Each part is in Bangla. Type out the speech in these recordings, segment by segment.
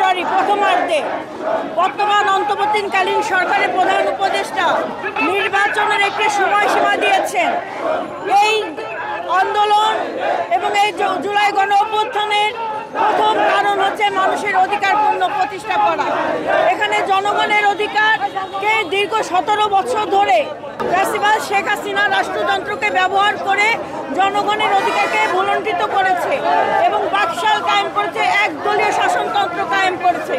ফেব্রুয়ারি প্রথমার্ধে বর্তমান অন্তর্বর্তীকালীন সরকারের প্রধান উপদেষ্টা নির্বাচনের একটি সময়সীমা দিয়েছেন। এই আন্দোলন এবং এই জুলাই গণ অভ্যুত্থানের প্রথম কারণ হচ্ছে মানুষের অধিকার পূর্ণ প্রতিষ্ঠা করা। এখানে জনগণের অধিকারকে দীর্ঘ 17 বছর ধরে ফ্যাসিবাদ শেখ হাসিনা রাষ্ট্রযন্ত্রকে ব্যবহার করে জনগণের অধিকারকে ভুলণ্ঠিত করেছে এবং বাকশাল কায়েম করেছে, একদলীয় শাসনতন্ত্র কায়েম করেছে,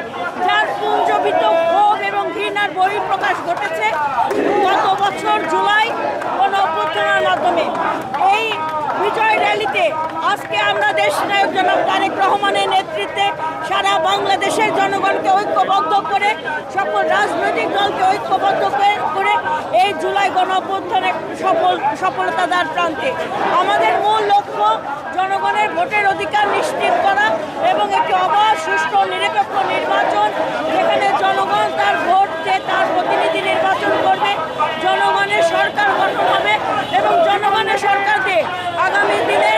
যার পুঞ্জবিত ক্ষোভ এবং ঘৃণার বহিঃপ্রকাশ ঘটেছে গত বছর জুলাই গণ অভ্যুত্থানের মাধ্যমে। এই বিজয় র্যালিতে আজকে আমরা দেশনায়ক জনাব তারেক রহমানের নেতৃত্বে সারা বাংলাদেশের জনগণকে ঐক্যবদ্ধ করে, সকল রাজনৈতিক দলকে ঐক্যবদ্ধ করে এই জুলাই গণ অভ্যুত্থানের সফলতা দ্বার প্রান্তে। আমাদের মূল লক্ষ্য জনগণের ভোটের অধিকার নিশ্চিত করা এবং একটি অবাধ, সুষ্ঠু, নিরপেক্ষ নির্বাচন, যেখানে জনগণ তার ভোট দিয়ে তার প্রতিনিধি নির্বাচন করবে, জনগণের সরকার গঠন হবে এবং জনগণের সরকার দিয়ে আগামী দিনে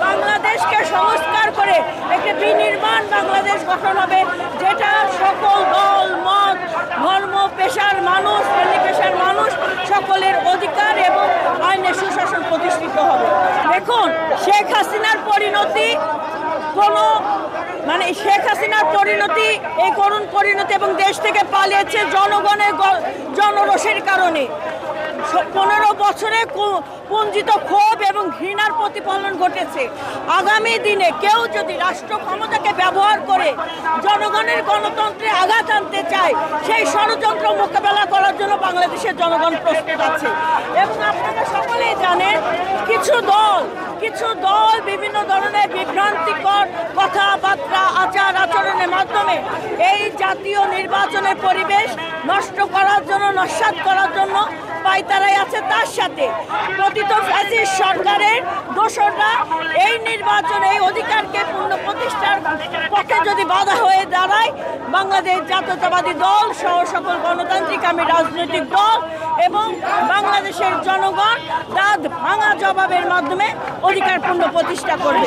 বাংলাদেশকে সংস্কার করে একটি বিনির্মাণ বাংলাদেশ গঠন হবে, যেটা সকল দল, মত, ধর্ম, পেশার মানুষ, পেশার মানুষ সকলের অধিকার এবং আইনের সুশাসন প্রতিষ্ঠিত হবে। দেখুন, শেখ হাসিনার পরিণতি শেখ হাসিনার পরিণতি, এই করুণ পরিণতি এবং দেশ থেকে পালিয়েছে জনগণের জনরোষের কারণে। 15 বছরে পুঞ্জিত ক্ষোভ এবং ঘৃণার প্রতিফলন ঘটেছে। আগামী দিনে কেউ যদি রাষ্ট্র ক্ষমতাকে ব্যবহার করে জনগণের গণতন্ত্রে আঘাত আনতে চায়, সেই ষড়যন্ত্র মোকাবেলা করার জন্য বাংলাদেশের জনগণ প্রস্তুত আছে। এবং আপনারা সকলেই জানেন, কিছু দল বিভিন্ন ধরনের বিভ্রান্তিকর কথাবার্তা, আচার আচরণের মাধ্যমে এই জাতীয় নির্বাচনের পরিবেশ নষ্ট করার জন্য, নস্যাৎ করার জন্য পায়তারাই আছে। তার সাথে পতিত ফ্যাসিস্ট সরকারের দোসররা এই নির্বাচন, এই অধিকারকে পূর্ণ প্রতিষ্ঠার পক্ষে যদি বাধা হয়ে দাঁড়ায়, বাংলাদেশ জাতীয়তাবাদী দল সহ সকল গণতান্ত্রিক রাজনৈতিক দল এবং বাংলাদেশের জনগণ দাঁত ভাঙা জবাবের মাধ্যমে অধিকার পূর্ণ প্রতিষ্ঠা করবে।